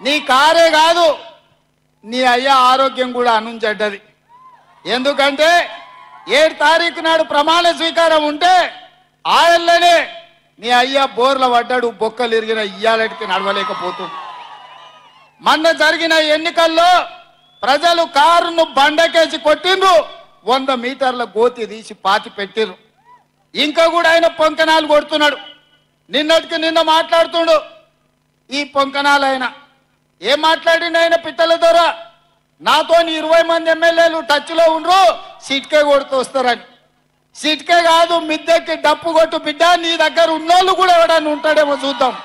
నీ కారే కాదు నీ అయ్య ఆరోగ్యం కూడా అనుంచెడ్డది. ఎందుకంటే 7 తారీఖు నాడు ప్రమాణ స్వీకారం ఉంటే ఆయనలోనే నీ అయ్య బోర్ల పడ్డాడు, బొక్కలు ఇరిగిన ఇయ్యాలటికి నడవలేకపోతుంది. మొన్న జరిగిన ఎన్నికల్లో ప్రజలు కారును బండకేసి కొట్టిండ్రు, 100 మీటర్ల గోతి తీసి పాతి పెట్టిర్రు. ఇంకా కూడా ఆయన పొంకనాలు కొడుతున్నాడు. నిన్నటికి నిన్న మాట్లాడుతుండు ఈ పొంకనాలు. ఆయన ఏం మాట్లాడిండు? ఆయన పిట్టల ద్వారా నాతో 20 మంది ఎమ్మెల్యేలు టచ్లో ఉండ్రు, సిట్కే కొడుతూ వస్తారని. సిట్కే కాదు, మిద్దెకి డప్పు కొట్టు బిడ్డ, నీ దగ్గర ఉన్నోళ్ళు కూడా ఎవడన్నా ఉంటాడేమో చూద్దాం.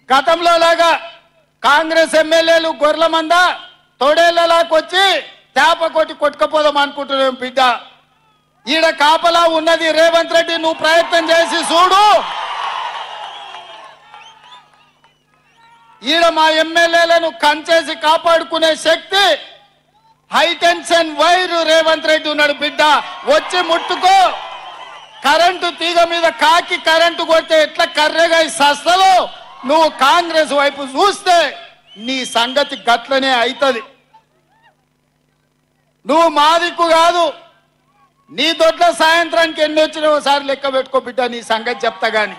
గతంలో లాగా కాంగ్రెస్ ఎమ్మెల్యేలు గొర్రెల మంద తొడేళ్లలాకొచ్చి తేప కొట్టి కొట్టుకపోదాం అనుకుంటున్నాం బిడ్డ. ఈడ కాపలా ఉన్నది రేవంత్ రెడ్డి, నువ్వు ప్రయత్నం చేసి చూడు. ఈడ మా ఎమ్మెల్యేలను కంచేసి కాపాడుకునే శక్తి హైటెన్షన్ వైరు రేవంత్ రెడ్డి ఉన్నాడు బిడ్డ. వచ్చి ముట్టుకో. కరెంటు తీగ మీద కాకి కరెంటు కొడితే ఎట్లా కర్రెగా సస్తలో నువ్వు కాంగ్రెస్ వైపు చూస్తే నీ సంగతి గట్లనే అవుతుంది. నువ్వు మాదిక్కు కాదు, నీ దొడ్ల సాయంత్రానికి ఎన్ని వచ్చినా ఒకసారి లెక్క పెట్టుకో బిడ్డ, నీ సంగతి చెప్తా గాని.